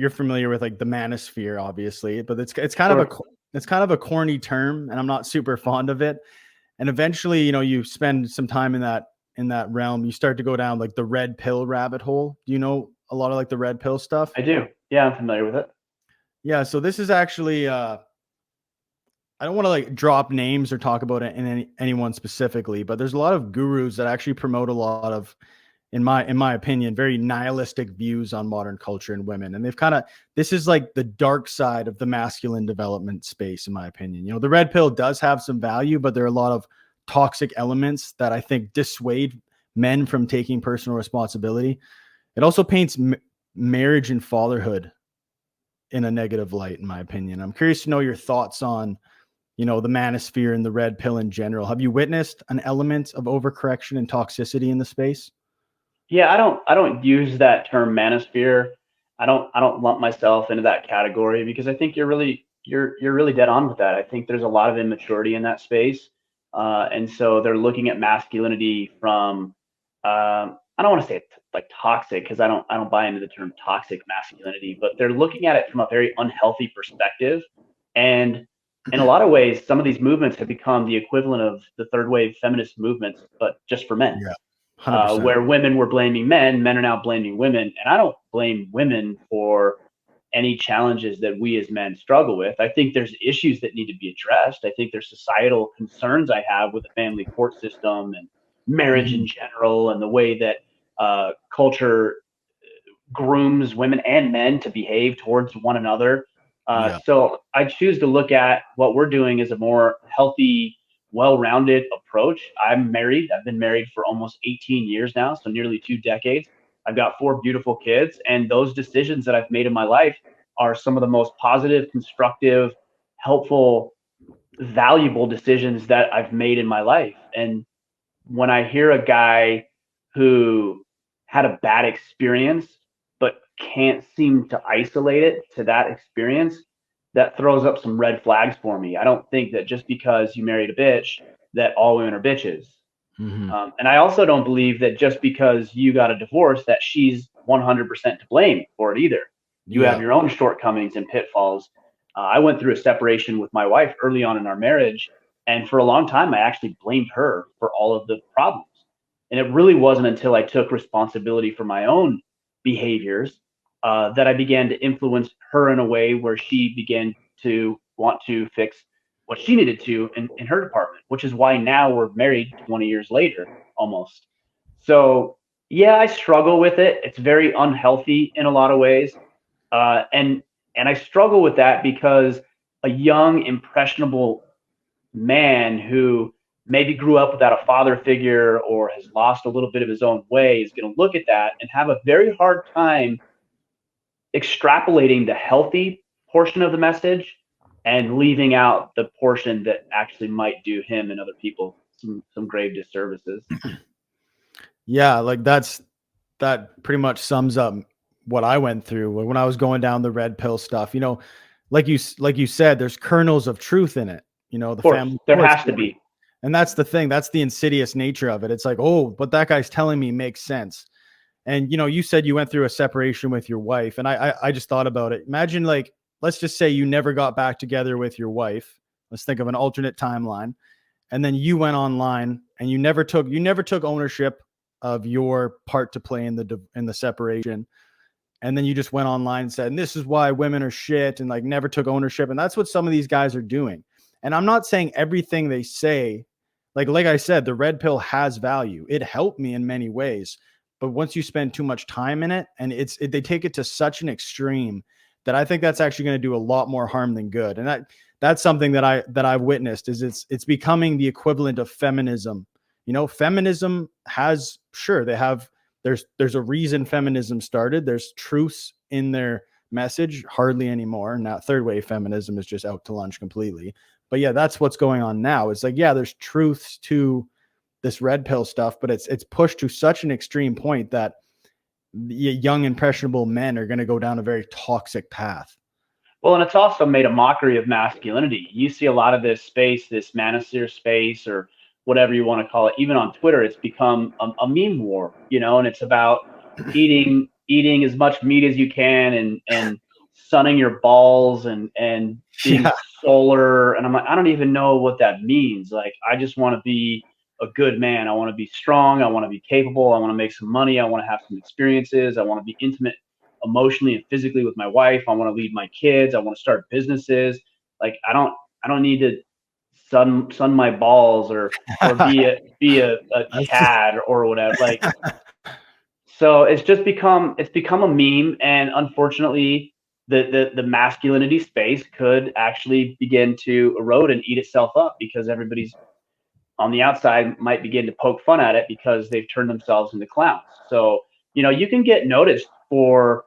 you're familiar with like the Manosphere, obviously, but it's kind of a corny term, and I'm not super fond of it. And eventually, you spend some time in that realm, you start to go down like the red pill rabbit hole. Do you know a lot of like the red pill stuff? I do. Yeah, I'm familiar with it. Yeah. So this is actually, I don't want to like drop names or talk about it in anyone specifically, but there's a lot of gurus that actually promote a lot of, in my opinion, very nihilistic views on modern culture and women. And this is like the dark side of the masculine development space, in my opinion. The red pill does have some value, but there are a lot of toxic elements that I think dissuade men from taking personal responsibility. It also paints marriage and fatherhood in a negative light, in my opinion. I'm curious to know your thoughts on, the Manosphere and the red pill in general. Have you witnessed an element of overcorrection and toxicity in the space? Yeah, I don't use that term manosphere. I don't lump myself into that category because I think you're really dead on with that. I think there's a lot of immaturity in that space, and so they're looking at masculinity from I don't want to say it's like toxic because I don't buy into the term toxic masculinity, but they're looking at it from a very unhealthy perspective. And in a lot of ways, some of these movements have become the equivalent of the third wave feminist movements, but just for men. Yeah. 100%. Where women were blaming men are now blaming women. And I don't blame women for any challenges that we as men struggle with. I think there's issues that need to be addressed. I think there's societal concerns I have with the family court system and marriage in general, and the way that culture grooms women and men to behave towards one another. So I choose to look at what we're doing as a more healthy, well-rounded approach. I'm married. I've been married for almost 18 years now, so nearly 2 decades. I've got 4 beautiful kids, and those decisions that I've made in my life are some of the most positive, constructive, helpful, valuable decisions that I've made in my life. And when I hear a guy who had a bad experience but can't seem to isolate it to that experience, that throws up some red flags for me. I don't think that just because you married a bitch that all women are bitches. And I also don't believe that just because you got a divorce that she's 100% to blame for it either. You have your own shortcomings and pitfalls. I went through a separation with my wife early on in our marriage, and for a long time, I actually blamed her for all of the problems. And it really wasn't until I took responsibility for my own behaviors that I began to influence her in a way where she began to want to fix what she needed to in her department, which is why now we're married 20 years later, almost. So yeah, I struggle with it. It's very unhealthy in a lot of ways. And I struggle with that because a young, impressionable man who maybe grew up without a father figure or has lost a little bit of his own way is going to look at that and have a very hard time extrapolating the healthy portion of the message and leaving out the portion that actually might do him and other people some grave disservices. Yeah, like that pretty much sums up what I went through when I was going down the red pill stuff. Like you said, there's kernels of truth in it. The family. There has to be. And that's the thing. That's the insidious nature of it. It's like, oh, but that guy's telling me makes sense. And, you said you went through a separation with your wife. And I just thought about it. Imagine, like, let's just say you never got back together with your wife. Let's think of an alternate timeline. And then you went online and you never took ownership of your part to play in the separation. And then you just went online and said, and this is why women are shit, and like never took ownership. And that's what some of these guys are doing. And I'm not saying everything they say, like I said, the red pill has value. It helped me in many ways. But once you spend too much time in it, and they take it to such an extreme that I think that's actually going to do a lot more harm than good. And that's something that I've witnessed is it's becoming the equivalent of feminism. Feminism has, sure, there's a reason feminism started. There's truths in their message, hardly anymore. Now, third wave feminism is just out to lunch completely. But yeah, that's what's going on now. It's like, yeah, there's truths to this red pill stuff, but it's pushed to such an extreme point that young, impressionable men are going to go down a very toxic path. Well, and it's also made a mockery of masculinity. You see a lot of this space, this manosphere space, or whatever you want to call it. Even on Twitter, it's become a meme war, and it's about eating as much meat as you can and sunning your balls and being Yeah. solar. And I'm like, I don't even know what that means. Like, I just want to be a good man. I want to be strong. I want to be capable. I want to make some money. I want to have some experiences. I want to be intimate emotionally and physically with my wife. I want to lead my kids. I want to start businesses. Like, I don't need to sun my balls or be a That's- Chad or whatever. Like, so it's become a meme, and unfortunately, the masculinity space could actually begin to erode and eat itself up because everybody's on the outside might begin to poke fun at it because they've turned themselves into clowns. So, you can get noticed for,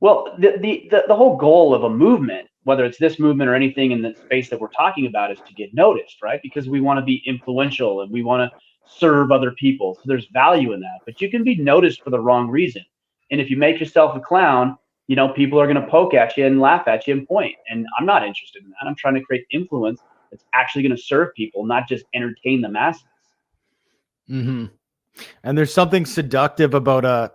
well, the whole goal of a movement, whether it's this movement or anything in the space that we're talking about, is to get noticed, right? Because we want to be influential and we want to serve other people. So there's value in that. But you can be noticed for the wrong reason. And if you make yourself a clown, people are going to poke at you and laugh at you and point. And I'm not interested in that. I'm trying to create influence that's actually going to serve people, not just entertain the masses. hmm And there's something seductive about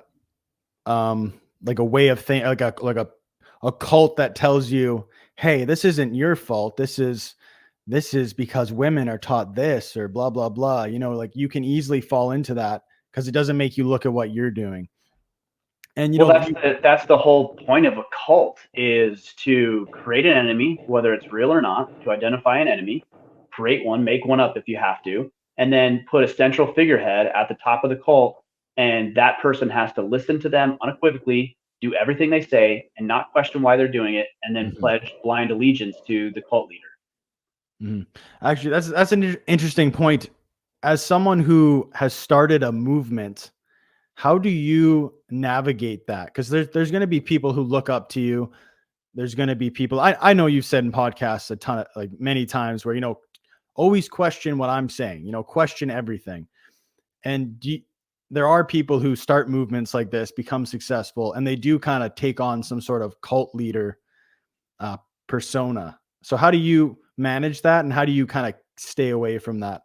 like a way of thinking, like a cult that tells you, hey, this isn't your fault. This is because women are taught this or blah blah blah. Like you can easily fall into that because it doesn't make you look at what you're doing. And Well, that's the whole point of a cult, is to create an enemy, whether it's real or not, to identify an enemy, create one, make one up if you have to, and then put a central figurehead at the top of the cult, and that person has to listen to them unequivocally, do everything they say, and not question why they're doing it, and then Mhm, pledge blind allegiance to the cult leader. mhm. Actually, that's an interesting point. As someone who has started a movement, how do you navigate that? Because there's going to be people who look up to you. There's going to be people, I know you've said in podcasts a ton of, like, many times where, always question what I'm saying, question everything. And there are people who start movements like this, become successful, and they do kind of take on some sort of cult leader uh, persona. So how do you manage that? And how do you kind of stay away from that?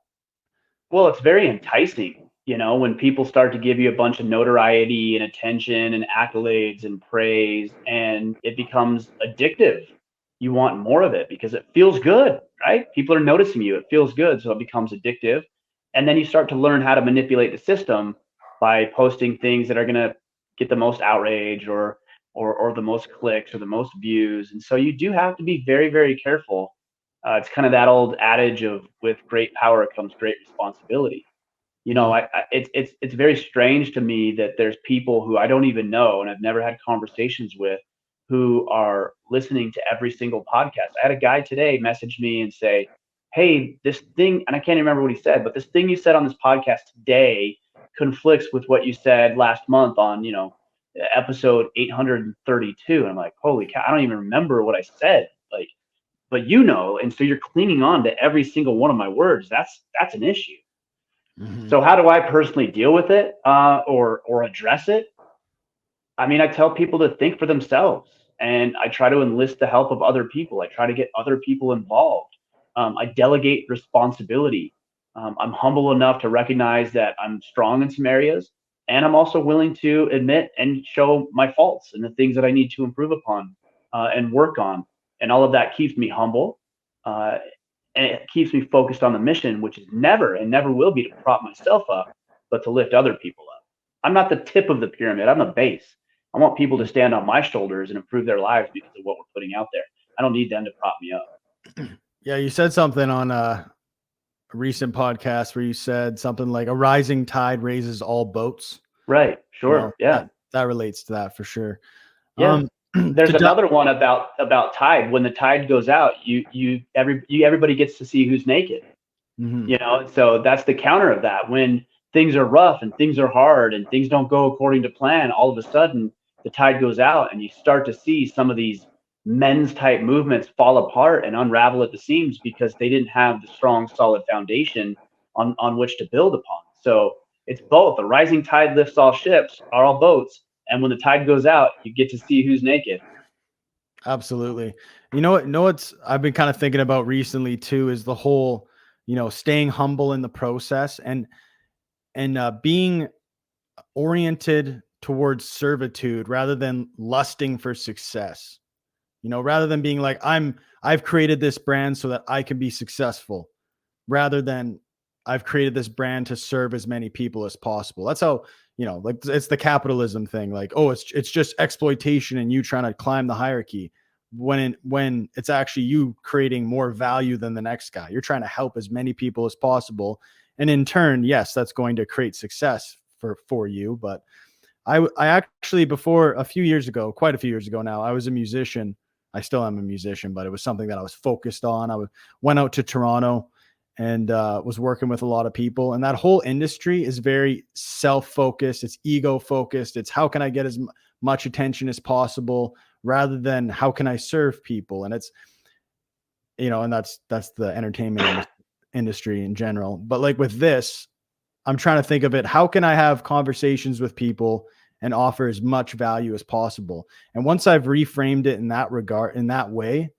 Well, it's very enticing, when people start to give you a bunch of notoriety and attention and accolades and praise, and it becomes addictive. You want more of it because it feels good, right? People are noticing you. It feels good, so it becomes addictive. And then you start to learn how to manipulate the system by posting things that are going to get the most outrage or the most clicks or the most views. And so you do have to be very, very careful. It's kind of that old adage of, with great power comes great responsibility. Mm, It's very strange to me that there's people who I don't even know and I've never had conversations with, who are listening to every single podcast. I had a guy today message me and say, "Hey, this thing," and I can't remember what he said, but this thing you said on this podcast today conflicts with what you said last month on, episode 832. And I'm like, holy cow, I don't even remember what I said. Like, but and so you're clinging on to every single one of my words. That's an issue. mhm, So how do I personally deal with it, or address it? I mean, I tell people to think for themselves, and I try to enlist the help of other people. I try to get other people involved. I delegate responsibility. I'm humble enough to recognize that I'm strong in some areas, and I'm also willing to admit and show my faults and the things that I need to improve upon and work on. And all of that keeps me humble, uh, and it keeps me focused on the mission, which is never and never will be to prop myself up, but to lift other people up. I'm not the tip of the pyramid. I'm the base. I want people to mm. stand on my shoulders and improve their lives because of what we're putting out there. I don't need them to prop me up. Yeah, you said something on a recent podcast where you said something like a rising tide raises all boats. Right. You know, Sure. Yeah. that relates to that for sure. Yeah. To There's another one about tide. When the tide goes out, everybody gets to see who's naked. Mhm. So that's the counter of that. When things are rough and things are hard and things don't go according to plan, all of a sudden the tide goes out and you start to see some of these men's type movements fall apart and unravel at the seams because they didn't have the strong, solid foundation on which to build upon. So it's both. A rising tide lifts all ships, are all boats. And when the tide goes out, you get to see who's naked. Absolutely. What's I've been kind of thinking about recently too is the whole, staying humble in the process and being oriented towards servitude rather than lusting for success. rather than being like, I've created this brand so that I can be successful, rather than I've created this brand to serve as many people as possible. That's how, like it's the capitalism thing. Like, oh, it's just exploitation and you trying to climb the hierarchy, when it's actually you creating more value than the next guy. You're trying to help as many people as possible. And in turn, yes, that's going to create success for you. But I actually, before a few years ago, quite a few years ago now, I was a musician. I still am a musician, but it was something that I was focused on. Went out to Toronto and was working with a lot of people. And that whole industry is very self-focused. It's ego-focused. It's how can I get as much attention as possible, rather than how can I serve people. And it's, and that's the entertainment industry in general. But like with this, I'm trying to think of it, how can I have conversations with people and offer as much value as possible? And once I've reframed it in that regard, in that way,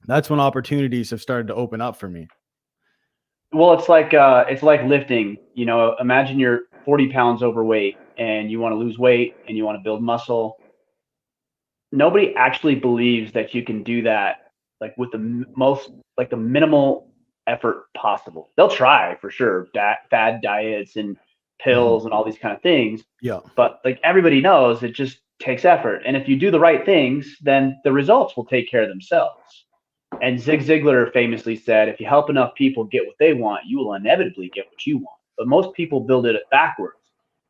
that's when opportunities have started to open up for me. Well, it's like lifting. Imagine you're 40 pounds overweight and you want to lose weight and you want to build muscle. Nobody actually believes that you can do that like with the minimal effort possible. They'll try for sure, fad diets and pills and all these kind of things. Yeah. But like everybody knows, it just takes effort. And if you do the right things, then the results will take care of themselves. And Zig Ziglar famously said, if you help enough people get what they want, you will inevitably get what you want. But most people build it backwards.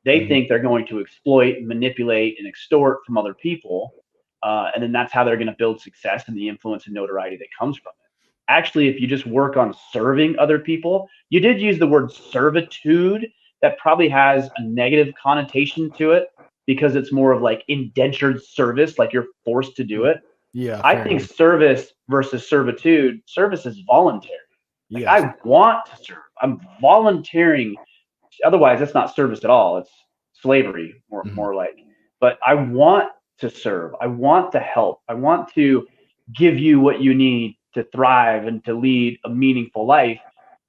They think they're going to exploit, manipulate, and extort from other people. And then that's how they're going to build success and the influence and notoriety that comes from it. Actually, if you just work on serving other people, you did use the word servitude. That probably has a negative connotation to it because it's more of like indentured service, like you're forced to do it. Yeah. I think service versus servitude, service is voluntary. Like yes. I want to serve. I'm volunteering. Otherwise, that's not service at all. It's slavery, more like. But I want to serve. I want to help. I want to give you what you need to thrive and to lead a meaningful life.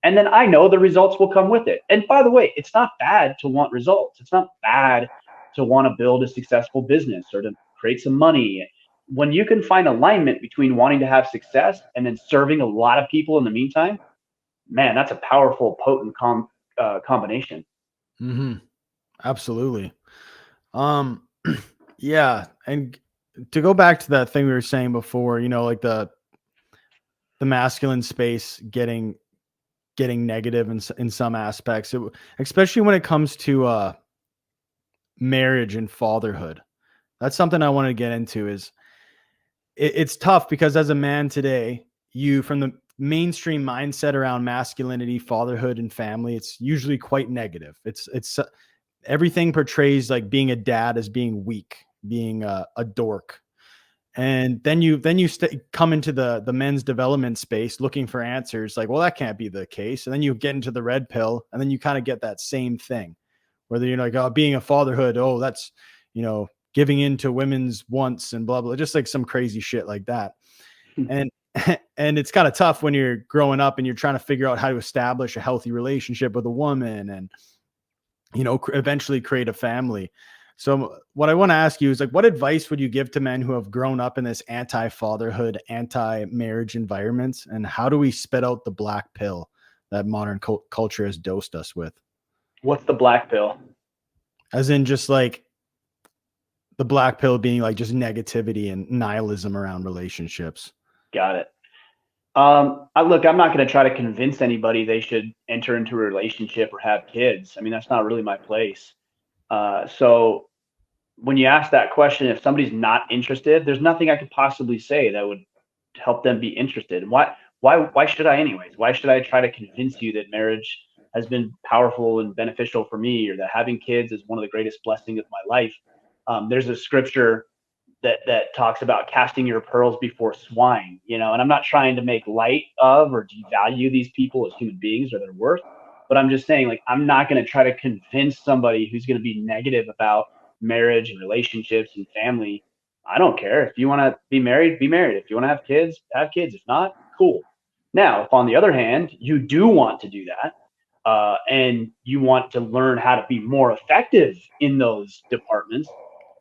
And then I know the results will come with it. And by the way, it's not bad to want results. It's not bad to want to build a successful business or to create some money. When you can find alignment between wanting to have success and then serving a lot of people in the meantime, man, that's a powerful, potent combination. Absolutely. Yeah. And to go back to that thing we were saying before, like the masculine space getting negative in some aspects, especially when it comes to marriage and fatherhood. That's something I want to get into. Is it's tough because as a man today, from the mainstream mindset around masculinity, fatherhood, and family, it's usually quite negative. It's everything portrays like being a dad as being weak, being a dork. And then you come into the men's development space looking for answers, like, well, that can't be the case. And then you get into the red pill, and then you kind of get that same thing, whether you're like, oh, being a fatherhood, oh, that's, giving in to women's wants and blah, blah, just like some crazy shit like that. And it's kind of tough when you're growing up and you're trying to figure out how to establish a healthy relationship with a woman and, eventually create a family. So what I want to ask you is, like, what advice would you give to men who have grown up in this anti-fatherhood, anti-marriage environments? And how do we spit out the black pill that modern culture has dosed us with? What's the black pill? As in just like the black pill being like just negativity and nihilism around relationships. Got it. Look, I'm not going to try to convince anybody they should enter into a relationship or have kids. I mean, that's not really my place. So when you ask that question, if somebody's not interested, there's nothing I could possibly say that would help them be interested. Why should I anyways? Why should I try to convince you that marriage has been powerful and beneficial for me, or that having kids is one of the greatest blessings of my life? There's a scripture that talks about casting your pearls before swine, and I'm not trying to make light of or devalue these people as human beings or their worth, but I'm just saying, like, I'm not going to try to convince somebody who's going to be negative about marriage and relationships and family. I don't care. If you want to be married, be married. If you want to have kids, have kids. If not, cool. Now, if on the other hand, you do want to do that, and you want to learn how to be more effective in those departments,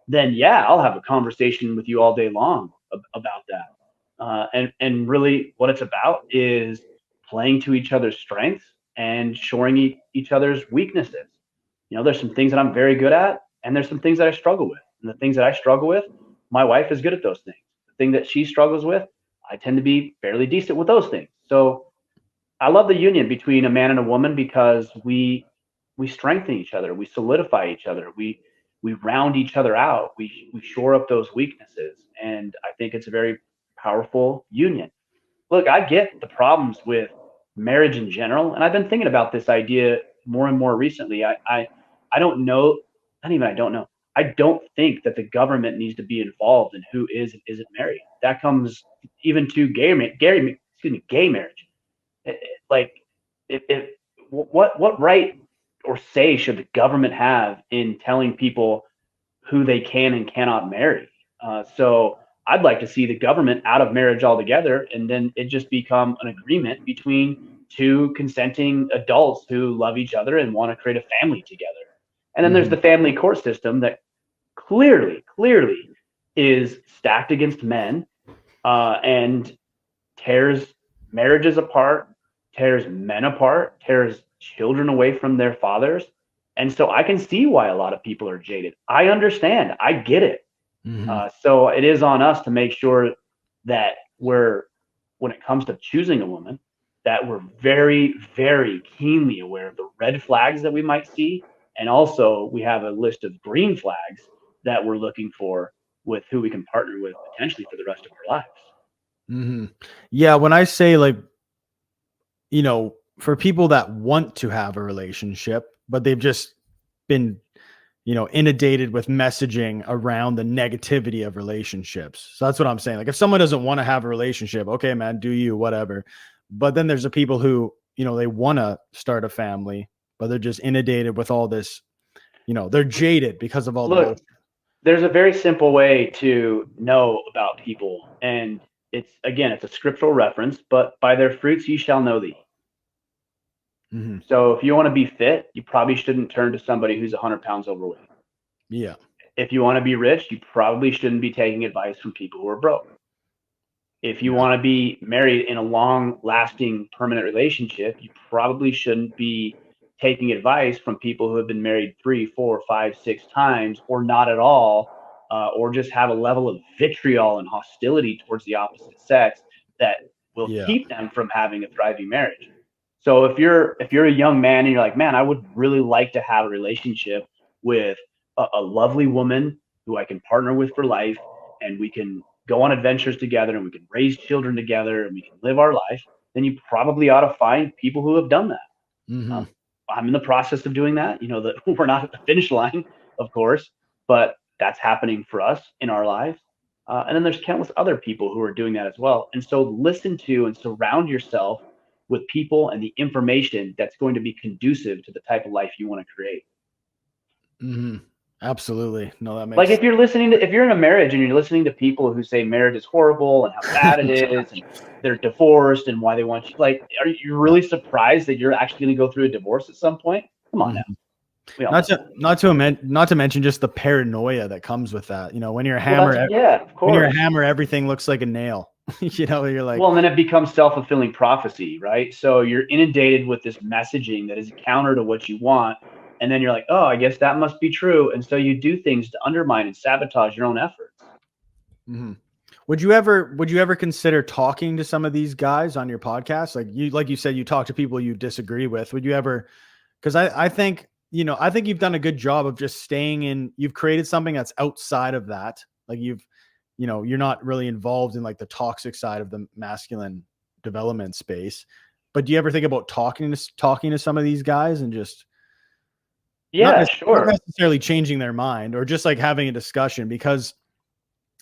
then yeah, I'll have a conversation with you all day long about that. And really what it's about is playing to each other's strengths and shoring each other's weaknesses. There's some things that I'm very good at, and there's some things that I struggle with. And the things that I struggle with, my wife is good at those things. The thing that she struggles with, I tend to be fairly decent with those things. So I love the union between a man and a woman because we strengthen each other, we solidify each other, we round each other out, we shore up those weaknesses, and I think it's a very powerful union. Look, I get the problems with marriage in general, and I've been thinking about this idea more and more recently. I don't know, not even I don't know. I don't think that the government needs to be involved in who is and isn't married. That comes even to gay marriage. Like, if what right or say should the government have in telling people who they can and cannot marry? So I'd like to see the government out of marriage altogether, and then it just become an agreement between two consenting adults who love each other and want to create a family together. And then there's the family court system that clearly is stacked against men, and tears marriages apart, tears men apart, tears children away from their fathers. And so I can see why a lot of people are jaded. I understand. I get it. So it is on us to make sure that when it comes to choosing a woman, that we're very, very keenly aware of the red flags that we might see. And also we have a list of green flags that we're looking for with who we can partner with potentially for the rest of our lives. Yeah. When I say, like, for people that want to have a relationship, but they've just been, inundated with messaging around the negativity of relationships. So that's what I'm saying. Like, if someone doesn't want to have a relationship, okay, man, do you, whatever. But then there's the people who, they want to start a family, but they're just inundated with all this, they're jaded because of all the. There's a very simple way to know about people. And it's a scriptural reference, but by their fruits you shall know thee. So if you want to be fit, you probably shouldn't turn to somebody who's 100 pounds overweight. Yeah. If you want to be rich, you probably shouldn't be taking advice from people who are broke. If you want to be married in a long-lasting, permanent relationship, you probably shouldn't be taking advice from people who have been married 3, 4, 5, 6 times, or not at all, or just have a level of vitriol and hostility towards the opposite sex that will keep them from having a thriving marriage. So if you're a young man and you're like, man, I would really like to have a relationship with a lovely woman who I can partner with for life, and we can go on adventures together, and we can raise children together, and we can live our life, then you probably ought to find people who have done that. I'm in the process of doing that. That we're not at the finish line, of course, but that's happening for us in our lives. And then there's countless other people who are doing that as well. And so listen to and surround yourself with people and the information that's going to be conducive to the type of life you want to create. Absolutely. No, that makes like if you're in a marriage and you're listening to people who say marriage is horrible and how bad it is and they're divorced and why they want you, like, are you really surprised that you're actually going to go through a divorce at some point? Come on now. Not to mention just the paranoia that comes with that. When you're a hammer, when you're a hammer, everything looks like a nail. You're like, well, and then it becomes self-fulfilling prophecy, right? So you're inundated with this messaging that is counter to what you want. And then you're like, oh, I guess that must be true. And so you do things to undermine and sabotage your own efforts. Would you ever consider talking to some of these guys on your podcast? Like you said, you talk to people you disagree with. Would you ever, because I think you've done a good job of just staying in, you've created something that's outside of that. Like you're not really involved in like the toxic side of the masculine development space, but do you ever think about talking to some of these guys and just, not necessarily changing their mind or just like having a discussion? Because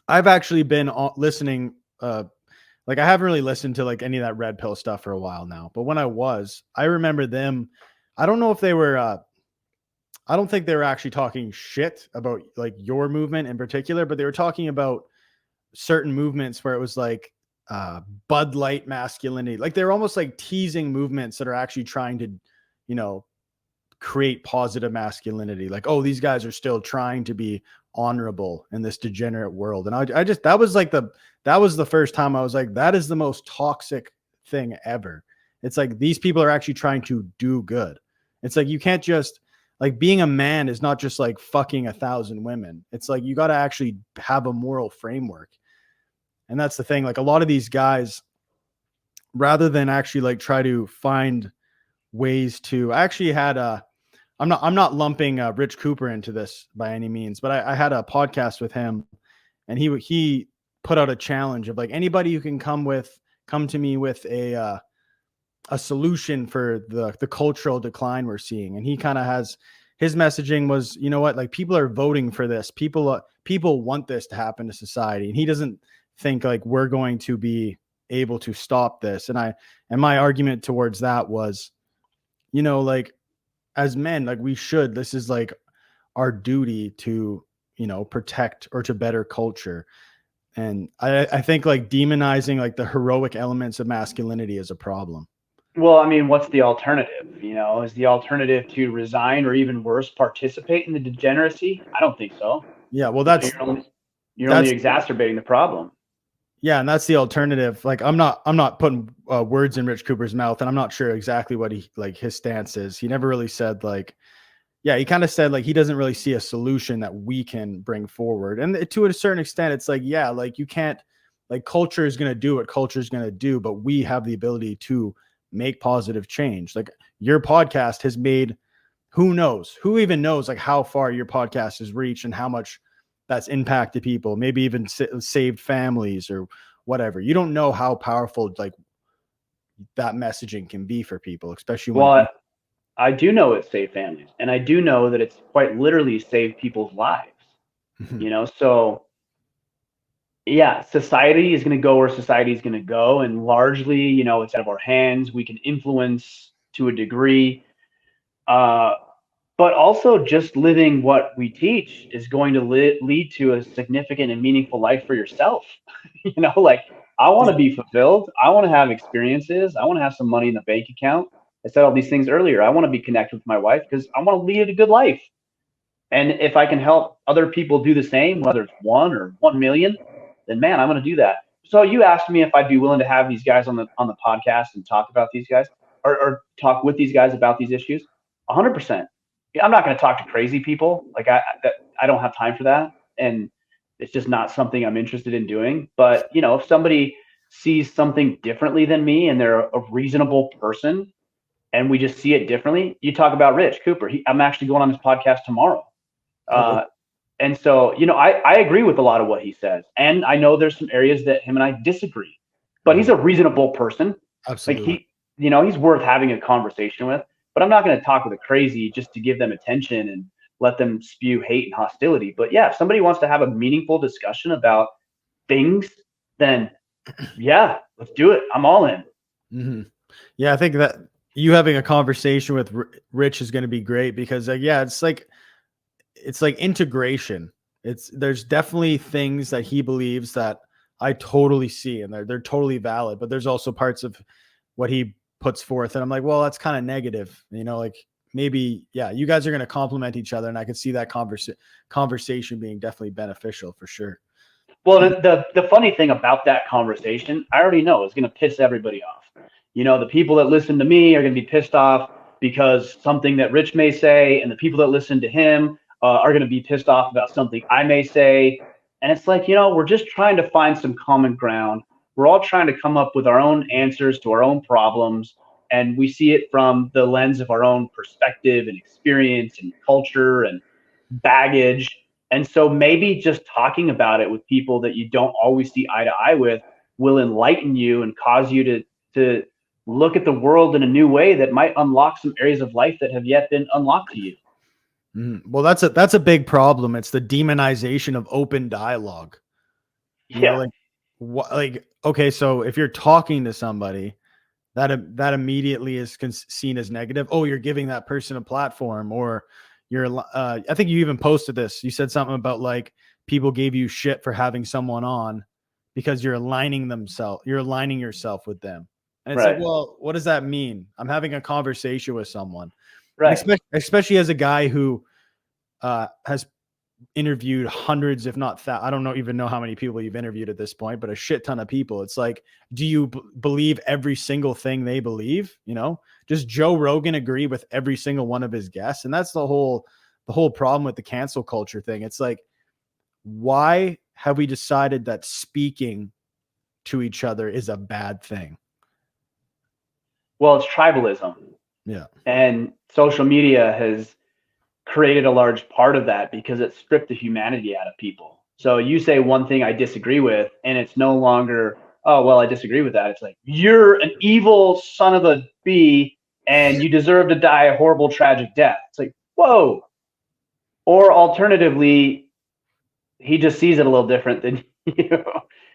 I've actually been listening, like I haven't really listened to like any of that red pill stuff for a while now, but when I remember them, I don't know if they were, I don't think they were actually talking shit about like your movement in particular, but they were talking about certain movements where it was like Bud Light masculinity. Like they're almost like teasing movements that are actually trying to, create positive masculinity. Like, oh, these guys are still trying to be honorable in this degenerate world. And I just, that that was the first time I was like, that is the most toxic thing ever. It's like these people are actually trying to do good. It's like you can't just like being a man is not just like fucking 1,000 women. It's like you got to actually have a moral framework. And that's the thing. Like a lot of these guys, rather than actually like try to find ways to, I actually had I'm not lumping Rich Cooper into this by any means, but I had a podcast with him, and he put out a challenge of like anybody who can come to me with a solution for the cultural decline we're seeing. And he kind of has, his messaging was, you know what, like people are voting for this. People want this to happen to society. And he doesn't think like we're going to be able to stop this. And my argument towards that was, you know, like as men, like this is like our duty to, you know, protect or to better culture. And I think like demonizing like the heroic elements of masculinity is a problem. Well, I mean, what's the alternative? You know, is the alternative to resign or even worse, participate in the degeneracy? I don't think so. Yeah, well, you're only exacerbating the problem. Yeah, and that's the alternative. Like, I'm not putting words in Rich Cooper's mouth, and I'm not sure exactly what his stance is. He never really said like, yeah, he kind of said like he doesn't really see a solution that we can bring forward. And to a certain extent, it's like, yeah, like you can't, like culture is going to do what culture is going to do, but we have the ability to make positive change. Like your podcast has made, who even knows like how far your podcast has reached and how much that's impacted people, maybe even saved families or whatever. You don't know how powerful like that messaging can be for people, especially when I do know it saved families, and I do know that it's quite literally saved people's lives. You know, so yeah, society is going to go where society is going to go, and largely, you know, it's out of our hands. We can influence to a degree, but also just living what we teach is going to lead to a significant and meaningful life for yourself. You know, like I want to be fulfilled. I want to have experiences. I want to have some money in the bank account. I said all these things earlier. I want to be connected with my wife because I want to lead a good life. And if I can help other people do the same, whether it's 1 or 1 million, then man, I'm going to do that. So you asked me if I'd be willing to have these guys on the podcast and talk about these guys or talk with these guys about these issues. 100%. I'm not going to talk to crazy people. Like I don't have time for that. And it's just not something I'm interested in doing. But, you know, if somebody sees something differently than me and they're a reasonable person and we just see it differently, you talk about Rich Cooper. I'm actually going on this podcast tomorrow. And so, you know, I agree with a lot of what he says. And I know there's some areas that him and I disagree. But he's a reasonable person. Absolutely. Like you know, he's worth having a conversation with. But I'm not going to talk with a crazy just to give them attention and let them spew hate and hostility. But yeah, if somebody wants to have a meaningful discussion about things, then yeah, let's do it. I'm all in. Mm-hmm. Yeah, I think that you having a conversation with Rich is going to be great because yeah, it's like integration. There's definitely things that he believes that I totally see and they're totally valid, but there's also parts of what he puts forth and I'm like, well, that's kind of negative, you know, like maybe, yeah, you guys are going to complement each other and I could see that conversation being definitely beneficial for sure. Well, the funny thing about that conversation, I already know is going to piss everybody off. You know, the people that listen to me are going to be pissed off because something that Rich may say, and the people that listen to him are going to be pissed off about something I may say. And it's like, you know, we're just trying to find some common ground. We're all trying to come up with our own answers to our own problems. And we see it from the lens of our own perspective and experience and culture and baggage. And so maybe just talking about it with people that you don't always see eye to eye with will enlighten you and cause you to look at the world in a new way that might unlock some areas of life that have yet been unlocked to you. Well, that's a big problem. It's the demonization of open dialogue. You know, like okay, so if you're talking to somebody, that immediately is seen as negative. Oh, you're giving that person a platform, or you're. I think you even posted this. You said something about like people gave you shit for having someone on because you're aligning yourself with them. And it's like, well, what does that mean? I'm having a conversation with someone. Right. Especially as a guy who has interviewed hundreds, if not I don't even know how many people you've interviewed at this point, but a shit ton of people. It's like, do you believe every single thing they believe? You know, does Joe Rogan agree with every single one of his guests? And that's the whole problem with the cancel culture thing. It's like, why have we decided that speaking to each other is a bad thing? Well, it's tribalism. Yeah. And social media has created a large part of that because it stripped the humanity out of people. So you say one thing I disagree with, and it's no longer, oh, well, I disagree with that. It's like, you're an evil son of a bee and you deserve to die a horrible, tragic death. It's like, whoa. Or alternatively, he just sees it a little different than you.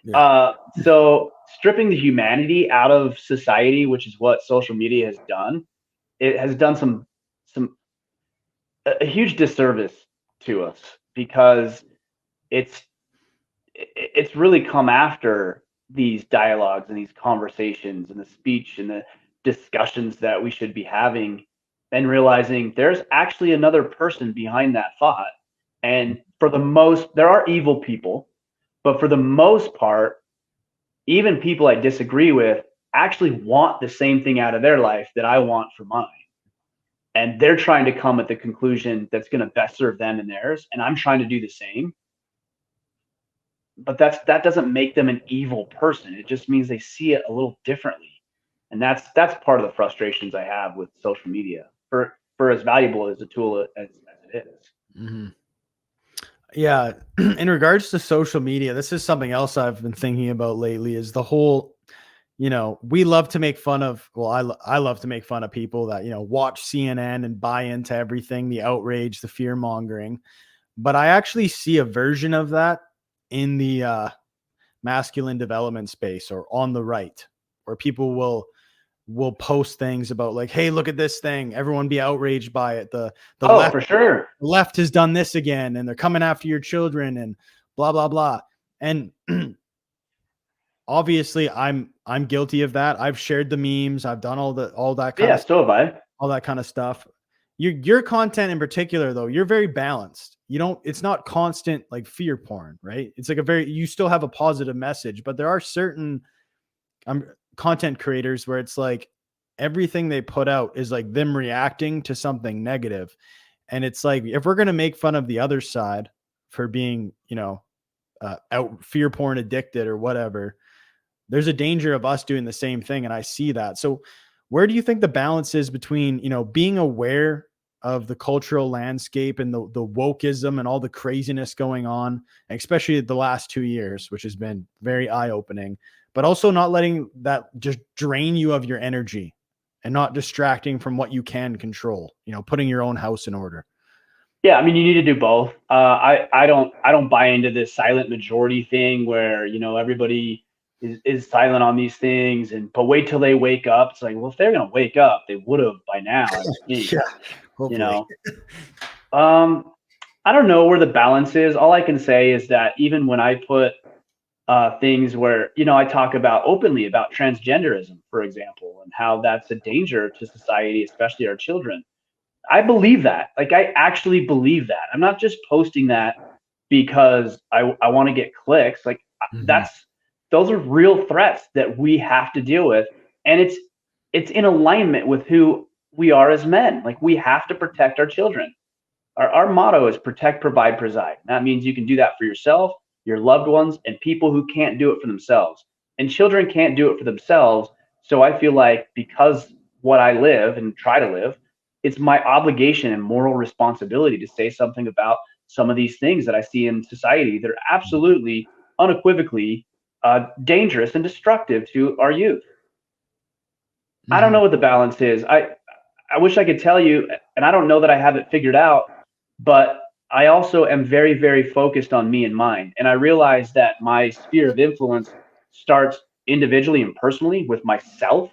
Yeah. So stripping the humanity out of society, which is what social media has done, it has done a huge disservice to us, because it's really come after these dialogues and these conversations and the speech and the discussions that we should be having, and realizing there's actually another person behind that thought. And there are evil people, but for the most part, even people I disagree with actually want the same thing out of their life that I want for mine. And they're trying to come at the conclusion that's going to best serve them and theirs. And I'm trying to do the same. But that doesn't make them an evil person. It just means they see it a little differently. And that's part of the frustrations I have with social media, for as valuable as a tool as it is. Mm-hmm. Yeah. In regards to social media, this is something else I've been thinking about lately, is the whole, you know, we love to make fun of, well, I love to make fun of people that, you know, watch CNN and buy into everything, the outrage, the fear mongering. But I actually see a version of that in the masculine development space, or on the right, where people will post things about like, hey, look at this thing, everyone be outraged by it, the left, for sure, left has done this again, and they're coming after your children, and blah blah blah. And obviously I'm guilty of that. I've shared the memes, I've done all that kind of so have I. all that kind of stuff. Your content in particular, though, you're very balanced. It's not constant like fear porn, right? It's like you still have a positive message, but there are certain content creators where it's like everything they put out is like them reacting to something negative. And it's like, if we're going to make fun of the other side for being, you know, out fear porn addicted or whatever, there's a danger of us doing the same thing. And I see that. So where do you think the balance is between, you know, being aware of the cultural landscape and the wokeism and all the craziness going on, especially the last 2 years, which has been very eye-opening, but also not letting that just drain you of your energy and not distracting from what you can control, you know, putting your own house in order? Yeah, I mean, you need to do both. I don't buy into this silent majority thing where, you know, everybody is silent on these things, but wait till they wake up. It's like, well, if they're gonna wake up, they would have by now, I would think. Yeah, hopefully. You know. I don't know where the balance is. All I can say is that even when I put things where, you know, I talk openly about transgenderism, for example, and how that's a danger to society, especially our children, I believe that. Like, I actually believe that. I'm not just posting that because I want to get clicks. Like, those are real threats that we have to deal with. And it's in alignment with who we are as men. Like, we have to protect our children. Our motto is protect, provide, preside. That means you can do that for yourself, your loved ones, and people who can't do it for themselves. And children can't do it for themselves. So I feel like, because what I live and try to live, it's my obligation and moral responsibility to say something about some of these things that I see in society that are absolutely, unequivocally dangerous and destructive to our youth. I don't know what the balance is. I wish I could tell you, and I don't know that I have it figured out, but I also am very, very focused on me and mine. And I realize that my sphere of influence starts individually and personally with myself.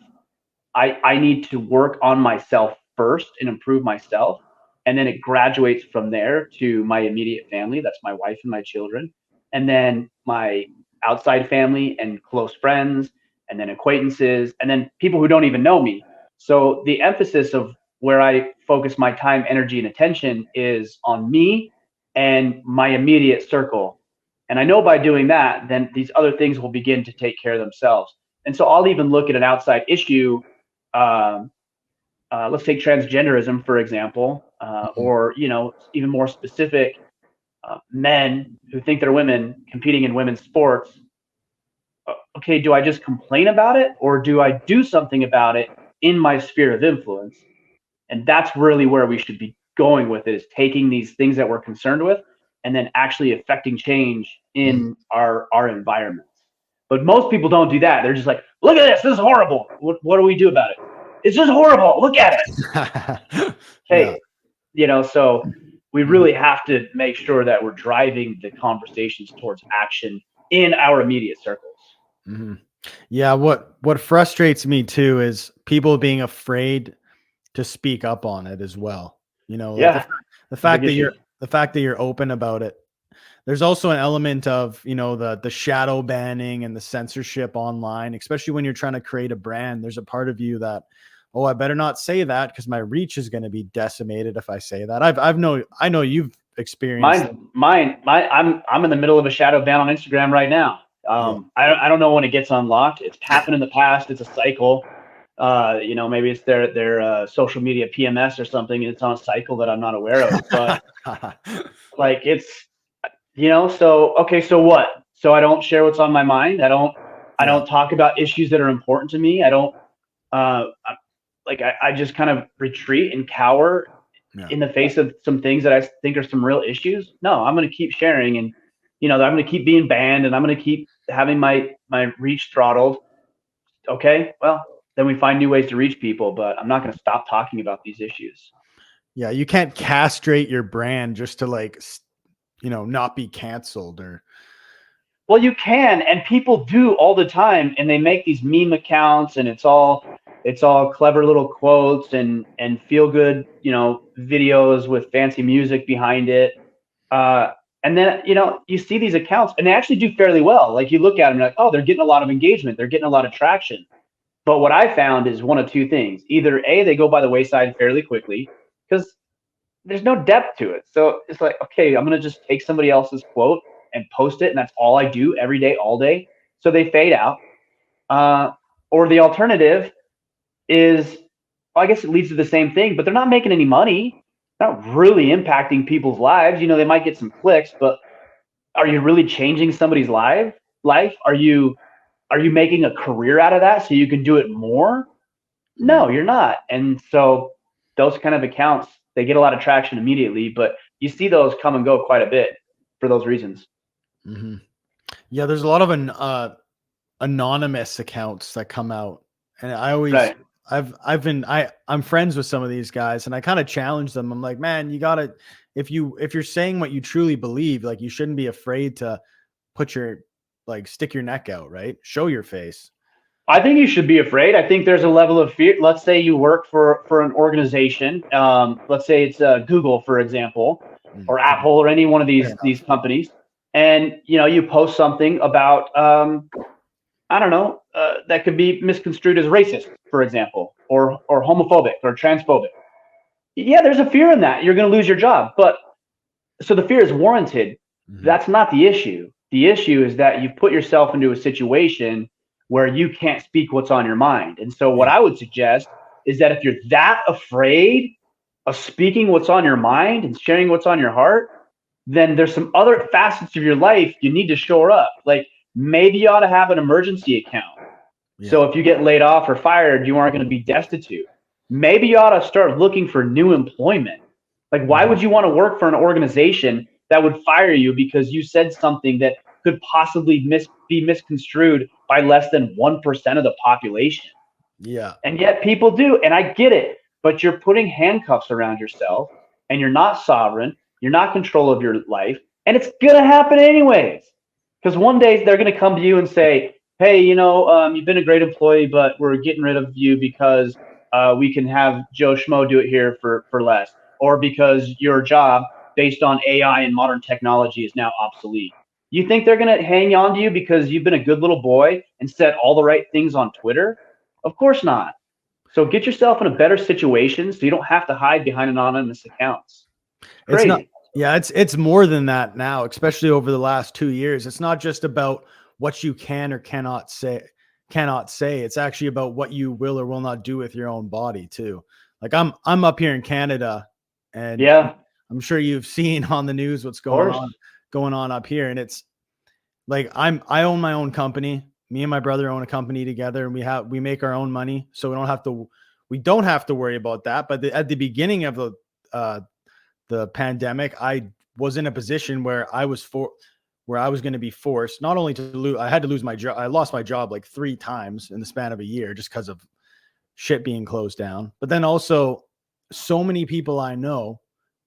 I need to work on myself first and improve myself. And then it graduates from there to my immediate family. That's my wife and my children. And then my outside family and close friends, and then acquaintances, and then people who don't even know me. So the emphasis of where I focus my time, energy, and attention is on me and my immediate circle. And I know by doing that, then these other things will begin to take care of themselves. And so I'll even look at an outside issue. Let's take transgenderism, for example, or, even more specific, men who think they're women competing in women's sports. Okay, do I just complain about it, or do I do something about it in my sphere of influence? And that's really where we should be going with it, is taking these things that we're concerned with and then actually affecting change in our environments. But most people don't do that. They're just like, look at this is horrible. What do we do about it? It's just horrible. Look at it. Hey, so we really have to make sure that we're driving the conversations towards action in our immediate circles. Mm-hmm. Yeah. What frustrates me too is people being afraid to speak up on it as well. Yeah. The fact that you're open about it. There's also an element of, the shadow banning and the censorship online, especially when you're trying to create a brand. There's a part of you that, oh, I better not say that because my reach is going to be decimated if I say that. I know you've experienced I'm in the middle of a shadow ban on Instagram right now. I don't know when it gets unlocked. It's happened in the past. It's a cycle. Maybe it's their social media PMS or something. It's on a cycle that I'm not aware of, but like it's, so what? So I don't share what's on my mind. I don't talk about issues that are important to me. I don't, I just kind of retreat and cower in the face of some things that I think are some real issues. No, I'm going to keep sharing, and, I'm going to keep being banned, and I'm going to keep having my reach throttled. Okay, well, then we find new ways to reach people, but I'm not going to stop talking about these issues. Yeah. You can't castrate your brand just to not be canceled or. Well, you can, and people do all the time, and they make these meme accounts, and it's all clever little quotes and feel good, videos with fancy music behind it. And then, you see these accounts and they actually do fairly well. Like you look at them, you're like, oh, they're getting a lot of engagement. They're getting a lot of traction. But what I found is one of two things. Either A, they go by the wayside fairly quickly because there's no depth to it. So it's like, okay, I'm going to just take somebody else's quote and post it. And that's all I do every day, all day. So they fade out. Or the alternative is, well, I guess it leads to the same thing, but they're not making any money. Not really impacting people's lives. They might get some clicks, but are you really changing somebody's life? Are you making a career out of that so you can do it more? No, you're not. And so those kind of accounts, they get a lot of traction immediately, but you see those come and go quite a bit for those reasons. Mm-hmm. Yeah, there's a lot of anonymous accounts that come out, and I always. Right. I'm friends with some of these guys, and I kind of challenge them. I'm like, man, you gotta, if you're saying what you truly believe, like you shouldn't be afraid to stick your neck out, right? Show your face. I think you should be afraid. I think there's a level of fear. Let's say you work for an organization. Let's say it's Google, for example, or Apple, or any one of these companies. And, you post something about, I don't know, that could be misconstrued as racist, for example, or homophobic or transphobic. Yeah, there's a fear in that. You're going to lose your job. But so the fear is warranted. Mm-hmm. That's not the issue. The issue is that you've put yourself into a situation where you can't speak what's on your mind. And so what I would suggest is that if you're that afraid of speaking what's on your mind and sharing what's on your heart, then there's some other facets of your life you need to shore up. Like, maybe you ought to have an emergency account. Yeah. So if you get laid off or fired, you aren't going to be destitute. Maybe you ought to start looking for new employment. Like, why would you want to work for an organization that would fire you because you said something that could possibly be misconstrued by less than 1% of the population? Yeah. And yet people do. And I get it, but you're putting handcuffs around yourself, and you're not sovereign. You're not in control of your life, and it's going to happen anyways. Because one day they're going to come to you and say, hey, you've been a great employee, but we're getting rid of you because we can have Joe Schmo do it here for less, or because your job based on AI and modern technology is now obsolete. You think they're going to hang on to you because you've been a good little boy and said all the right things on Twitter? Of course not. So get yourself in a better situation so you don't have to hide behind anonymous accounts. Crazy. Yeah, it's more than that now, especially over the last 2 years. It's not just about what you can or cannot say. It's actually about what you will or will not do with your own body too. Like I'm up here in Canada, and Yeah, of I'm sure you've seen on the news what's course. going on up here, and it's like I own my own company. Me and my brother own a company together, and we make our own money, so we don't have to worry about that. But at the beginning of the pandemic, I was in a position where I was going to be forced not only to lose, I had to lose my job. I lost my job like 3 times in the span of a year just because of shit being closed down. But then also, so many people I know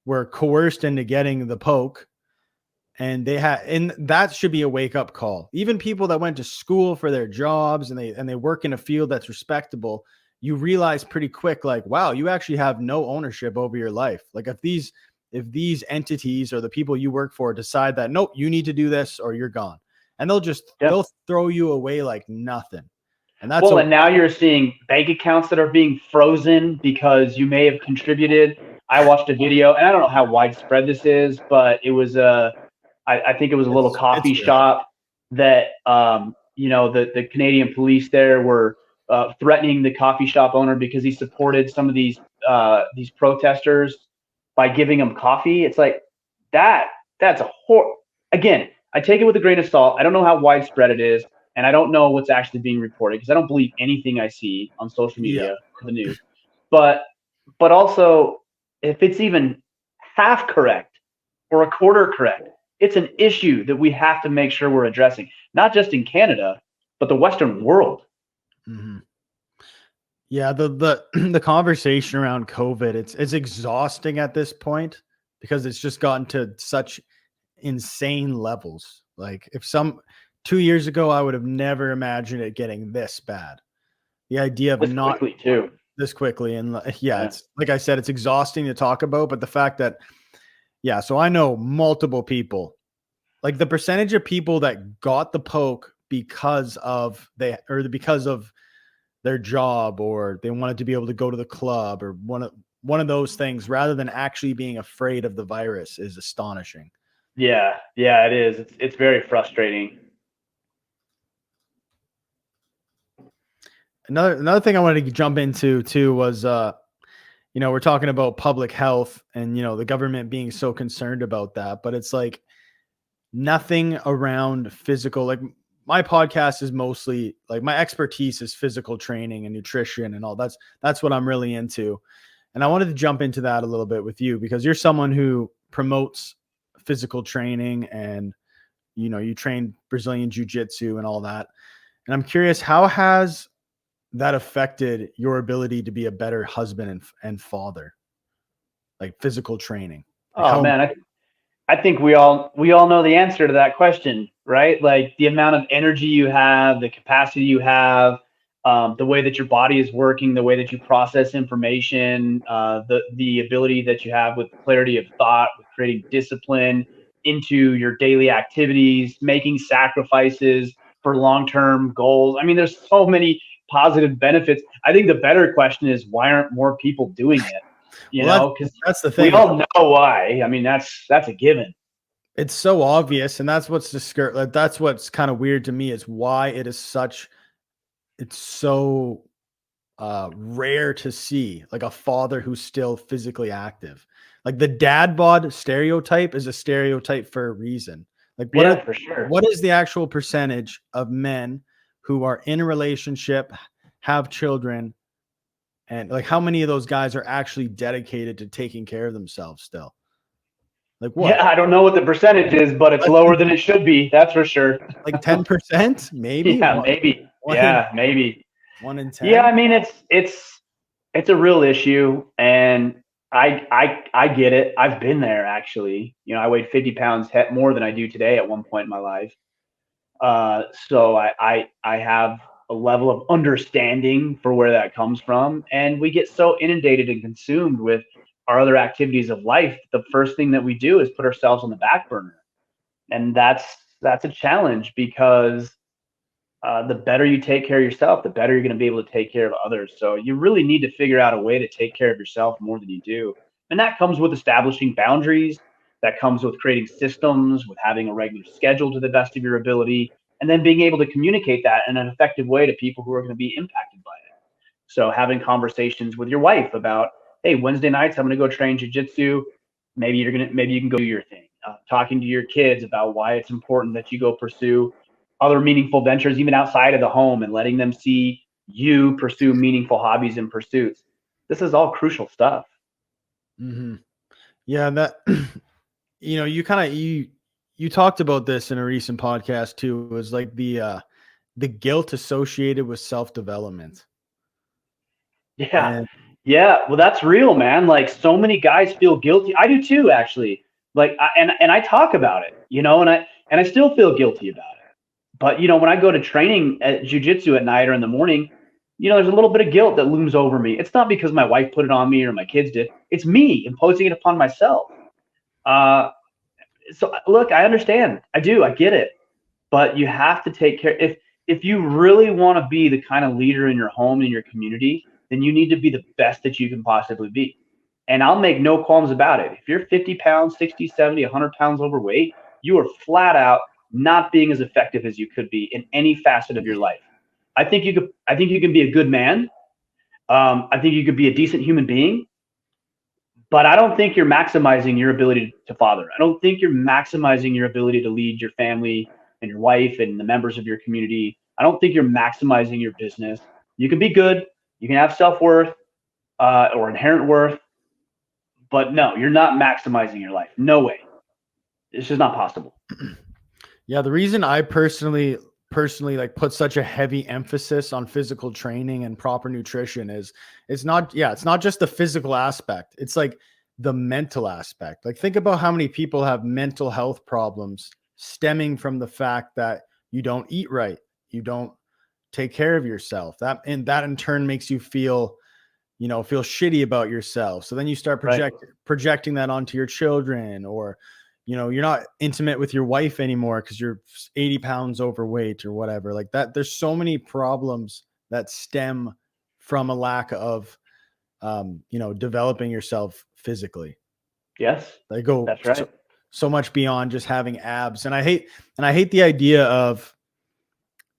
were coerced into getting the poke, and that should be a wake up call. Even people that went to school for their jobs and they work in a field that's respectable, you realize pretty quick, like, wow, you actually have no ownership over your life. Like if these entities or the people you work for decide that, nope, you need to do this or you're gone, and Yeah. they'll throw you away like nothing. And Well, and now you're seeing bank accounts that are being frozen because you may have contributed. I watched a video, and I don't know how widespread this is, but it was I think it was a little it's coffee good. shop that the Canadian police there were threatening the coffee shop owner because he supported some of these protesters by giving them coffee. It's like that. That's a again. I take it with a grain of salt. I don't know how widespread it is, and I don't know what's actually being reported because I don't believe anything I see on social Yeah. media or the news. But also, if it's even half correct or a quarter correct, it's an issue that we have to make sure we're addressing, not just in Canada, but the Western world. Mm-hmm. Yeah, the conversation around COVID, it's exhausting at this point because it's just gotten to such insane levels. Like if 2 years ago, I would have never imagined it getting this bad. The idea of This not quickly too. this quickly, and yeah, Yeah. it's like I said, it's exhausting to talk about. But the fact that, yeah, so I know multiple people, like the percentage of people that got the poke because of their job, or they wanted to be able to go to the club, or one of those things, rather than actually being afraid of the virus, is astonishing. Yeah, it is. It's very frustrating. Another thing I wanted to jump into too was we're talking about public health and the government being so concerned about that, but it's like nothing around physical. Like my podcast is mostly, like, my expertise is physical training and nutrition and all. That's what I'm really into. And I wanted to jump into that a little bit with you because you're someone who promotes physical training, and you train Brazilian jiu-jitsu and all that. And I'm curious, how has that affected your ability to be a better husband and father? Like physical training. Like Oh how man, I think we all know the answer to that question, right? Like the amount of energy you have, the capacity you have, the way that your body is working, the way that you process information, the ability that you have with clarity of thought, with creating discipline into your daily activities, making sacrifices for long-term goals. I mean, there's so many positive benefits. I think the better question is, why aren't more people doing it? well, Because that's the we thing. all know why. I mean, that's a given. It's so obvious, and that's that's what's kind of weird to me, is why it's so rare to see like a father who's still physically active. Like the dad bod stereotype is a stereotype for a reason. Like Yeah, for sure. what is the actual percentage of men who are in a relationship, have children, and like how many of those guys are actually dedicated to taking care of themselves still? Like what? Yeah, I don't know what the percentage is, but it's Less lower than, than it should be. That's for sure. like 10%, maybe Yeah, maybe. one in Yeah, maybe. one in Yeah, 10. I mean it's a real issue, and I get it. I've been there actually. I weighed 50 pounds more than I do today at one point in my life. So I have a level of understanding for where that comes from, and we get so inundated and consumed with our other activities of life. The first thing that we do is put ourselves on the back burner, and that's a challenge because the better you take care of yourself, the better you're going to be able to take care of others. So you really need to figure out a way to take care of yourself more than you do, and that comes with establishing boundaries. That comes with creating systems, with having a regular schedule to the best of your ability, and then being able to communicate that in an effective way to people who are going to be impacted by it. So having conversations with your wife about, hey, Wednesday nights I'm going to go train jujitsu. Maybe you can go do your thing. Talking to your kids about why it's important that you go pursue other meaningful ventures, even outside of the home, and letting them see you pursue meaningful hobbies and pursuits. This is all crucial stuff. Mm-hmm. Yeah, that you talked about this in a recent podcast too. It was like the guilt associated with self-development. Yeah. Yeah. Well, that's real, man. Like, so many guys feel guilty. I do too, actually. Like, and I talk about it, and I still feel guilty about it. But, when I go to training at jujitsu at night or in the morning, there's a little bit of guilt that looms over me. It's not because my wife put it on me or my kids did. It's me imposing it upon myself. So look, I understand. I do. I get it. But you have to take care. If you really want to be the kind of leader in your home and your community, then you need to be the best that you can possibly be. And I'll make no qualms about it. If you're 50 pounds, 60, 70, 100 pounds overweight, you are flat out not being as effective as you could be in any facet of your life. I think you can be a good man. I think you could be a decent human being. But I don't think you're maximizing your ability to father. I don't think you're maximizing your ability to lead your family and your wife and the members of your community. I don't think you're maximizing your business. You can be good. You can have self-worth or inherent worth. But no, you're not maximizing your life. No way. It's just not possible. Yeah, the reason I personally like put such a heavy emphasis on physical training and proper nutrition is it's not just the physical aspect. It's like the mental aspect. Like, think about how many people have mental health problems stemming from the fact that you don't eat right. You don't take care of yourself. That in turn makes you feel shitty about yourself. So then you start projecting that onto your children, or you're not intimate with your wife anymore because you're 80 pounds overweight or whatever like that. There's so many problems that stem from a lack of, developing yourself physically. Yes. They go that's right. so much beyond just having abs. And I hate the idea of,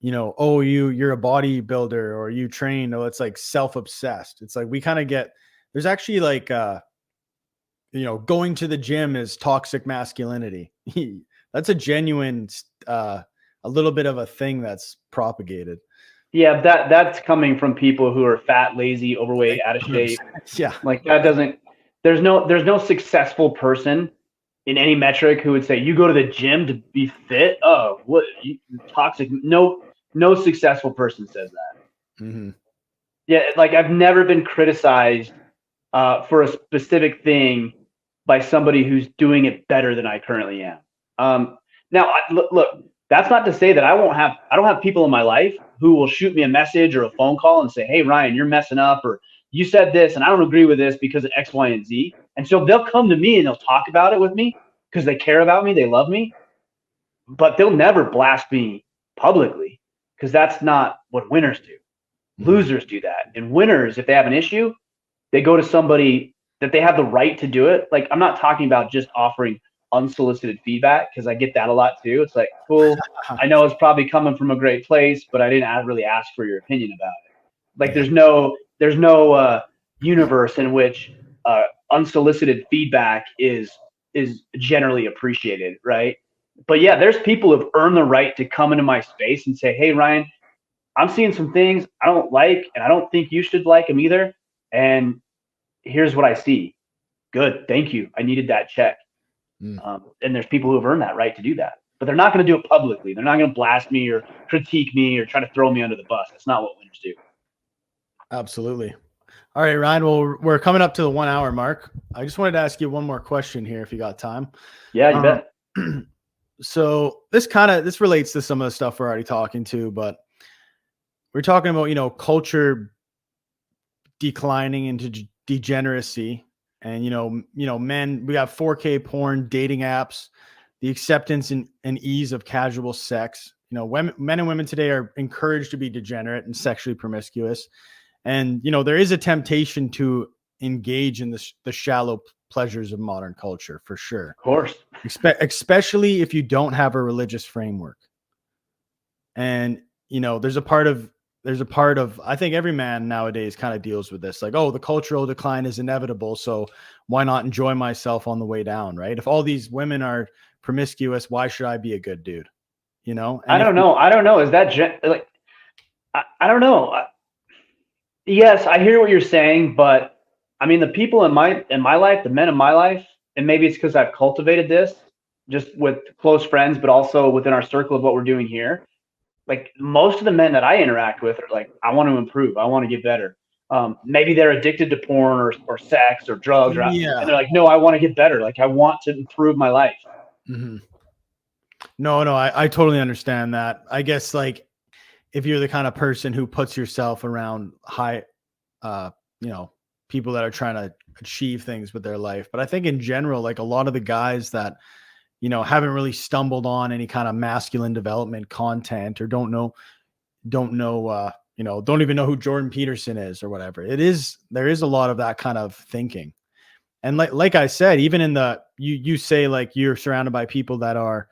you're a bodybuilder or you train. Oh, it's like self-obsessed. It's like we kind of there's actually like, going to the gym is toxic masculinity. That's a genuine, a little bit of a thing that's propagated. Yeah, that's coming from people who are fat, lazy, overweight, out of shape. Yeah. Like, that doesn't, there's no successful person in any metric who would say you go to the gym to be fit. Oh, what toxic? No successful person says that. Mm-hmm. Yeah. Like, I've never been criticized for a specific thing by somebody who's doing it better than I currently am. Now, look, that's not to say that I don't have people in my life who will shoot me a message or a phone call and say, hey, Ryan, you're messing up, or you said this and I don't agree with this because of X, Y, and Z. And so they'll come to me and they'll talk about it with me because they care about me. They love me, but they'll never blast me publicly because that's not what winners do. Mm-hmm. Losers do that. And winners, if they have an issue, they go to somebody that they have the right to do it. Like, I'm not talking about just offering unsolicited feedback, because I get that a lot too. It's like, cool, I know it's probably coming from a great place, but I didn't really ask for your opinion about it. Like, there's no universe in which unsolicited feedback is generally appreciated, right? But yeah, there's people who've earned the right to come into my space and say, hey, Ryan, I'm seeing some things I don't like, and I don't think you should like them either. And here's what I see. Good. Thank you. I needed that check. And there's people who have earned that right to do that, but they're not going to do it publicly. They're not going to blast me or critique me or try to throw me under the bus. That's not what winners do. Absolutely. All right, Ryan. Well, we're coming up to the 1 hour mark. I just wanted to ask you one more question here, if you got time. Yeah, you bet. So this relates to some of the stuff we're already talking to, but we're talking about, culture declining into degeneracy. And, men, we have 4K porn, dating apps, the acceptance and ease of casual sex. Men and women today are encouraged to be degenerate and sexually promiscuous. And, there is a temptation to engage in the shallow pleasures of modern culture for sure. Of course. Especially if you don't have a religious framework. And, you know, there's a part of, I think every man nowadays kind of deals with this, like, oh, the cultural decline is inevitable, so why not enjoy myself on the way down, right? If all these women are promiscuous, why should I be a good dude? You know? And I don't know. Is that like, I don't know. Yes, I hear what you're saying, but I mean, the people in my life, the men in my life, and maybe it's because I've cultivated this just with close friends, but also within our circle of what we're doing here. Like most of the men that I interact with are like, I want to improve. I want to get better. Maybe they're addicted to porn or sex or drugs, and they're like, no, I want to get better. Like I want to improve my life. Mm-hmm. No, I totally understand that. I guess like if you're the kind of person who puts yourself around high, you know, people that are trying to achieve things with their life. But I think in general, like a lot of the guys that, you know, haven't really stumbled on any kind of masculine development content or don't know, you know, don't even know who Jordan Peterson is or whatever. There is a lot of that kind of thinking. And like I said, even in you say like you're surrounded by people that are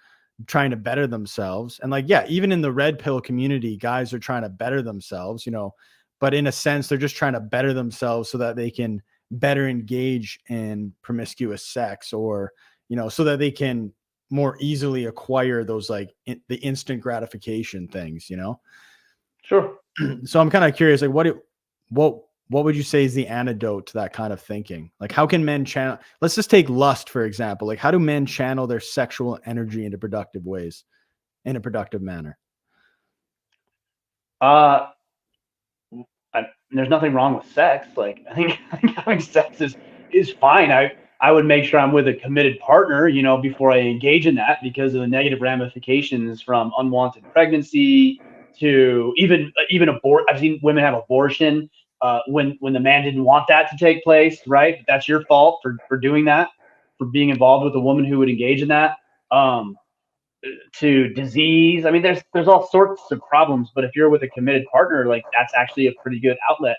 trying to better themselves. And like, yeah, even in the red pill community, guys are trying to better themselves, you know, but in a sense, they're just trying to better themselves so that they can better engage in promiscuous sex, or, you know, so that they can more easily acquire those like the instant gratification things, you know? Sure. So I'm kind of curious, like what would you say is the antidote to that kind of thinking? Like how can men channel, let's just take lust, for example. Like how do men channel their sexual energy into productive ways, in a productive manner? There's nothing wrong with sex. Like I think having sex is fine. I would make sure I'm with a committed partner, you know, before I engage in that, because of the negative ramifications from unwanted pregnancy to even abort. I've seen women have abortion when the man didn't want that to take place, right? But that's your fault for doing that, for being involved with a woman who would engage in that. To disease. I mean, there's all sorts of problems, but if you're with a committed partner, like that's actually a pretty good outlet.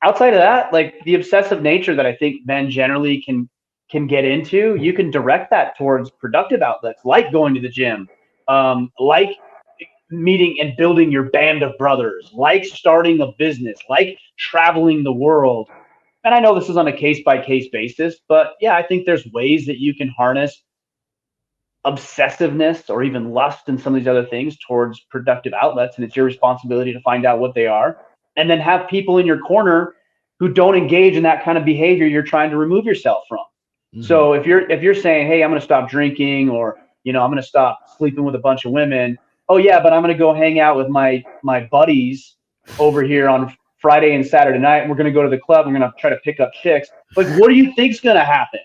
Outside of that, like the obsessive nature that I think men generally can get into, you can direct that towards productive outlets like going to the gym, like meeting and building your band of brothers, like starting a business, like traveling the world. And I know this is on a case by case basis, but yeah, I think there's ways that you can harness obsessiveness or even lust and some of these other things towards productive outlets, and it's your responsibility to find out what they are, and then have people in your corner who don't engage in that kind of behavior you're trying to remove yourself from. Mm-hmm. So if you're saying, hey, I'm going to stop drinking, or you know, I'm going to stop sleeping with a bunch of women. Oh yeah, but I'm going to go hang out with my buddies over here on Friday and Saturday night, and we're going to go to the club. We're going to try to pick up chicks. Like, what do you think's going to happen,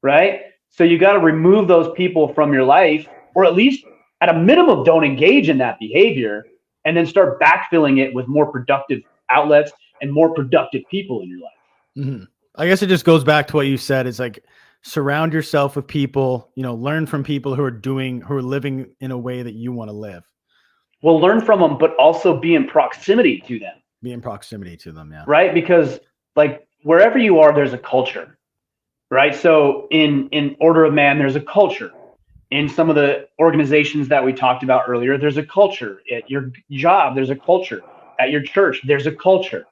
right? So you got to remove those people from your life, or at least at a minimum, don't engage in that behavior, and then start backfilling it with more productive outlets and more productive people in your life. Mm-hmm. I guess it just goes back to what you said. It's like surround yourself with people, you know, learn from people who are living in a way that you want to live. Well, learn from them, but also be in proximity to them. Be in proximity to them, yeah. Right? Because like wherever you are, there's a culture. Right. So in Order of Man, there's a culture. In some of the organizations that we talked about earlier, there's a culture. At your job, there's a culture. At your church, there's a culture.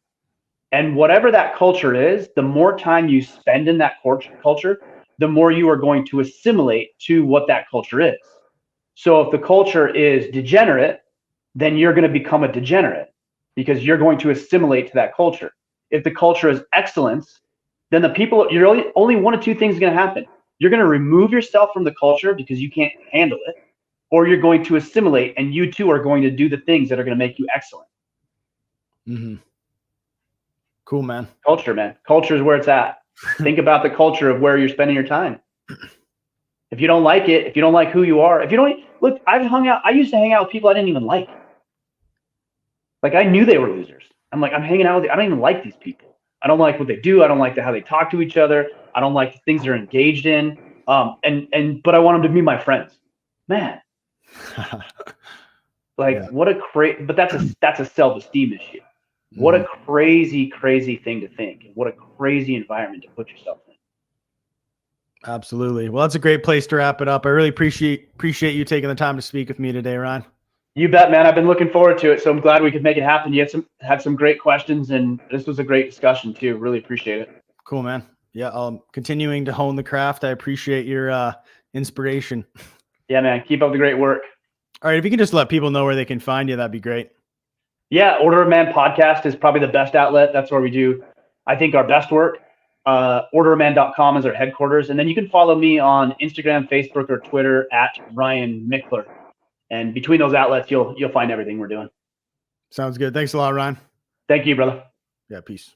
And whatever that culture is, the more time you spend in that culture, the more you are going to assimilate to what that culture is. So if the culture is degenerate, then you're going to become a degenerate because you're going to assimilate to that culture. If the culture is excellence, then the people, you're only one of two things is going to happen. You're going to remove yourself from the culture because you can't handle it, or you're going to assimilate, and you too are going to do the things that are going to make you excellent. Mm-hmm. Cool, man. Culture, man. Culture is where it's at. Think about the culture of where you're spending your time. If you don't like it, if you don't like who you are, if you don't look, I used to hang out with people I didn't even like. Like I knew they were losers. I'm hanging out with, I don't even like these people. I don't like what they do. I don't like how they talk to each other. I don't like the things they're engaged in. But I want them to be my friends. Man. Like yeah. But that's a self-esteem issue. What a crazy, crazy thing to think. And what a crazy environment to put yourself in. Absolutely. Well, that's a great place to wrap it up. I really appreciate you taking the time to speak with me today, Ryan. You bet, man. I've been looking forward to it, so I'm glad we could make it happen. You had some great questions, and this was a great discussion too. Really appreciate it. Cool, man. Yeah, continuing to hone the craft. I appreciate your inspiration. Yeah, man. Keep up the great work. All right, if you can just let people know where they can find you, that'd be great. Yeah, Order of Man podcast is probably the best outlet. That's where we do, I think, our best work. Orderofman.com is our headquarters. And then you can follow me on Instagram, Facebook, or Twitter at Ryan Michler. And between those outlets, you'll find everything we're doing. Sounds good. Thanks a lot, Ryan. Thank you, brother. Yeah, peace.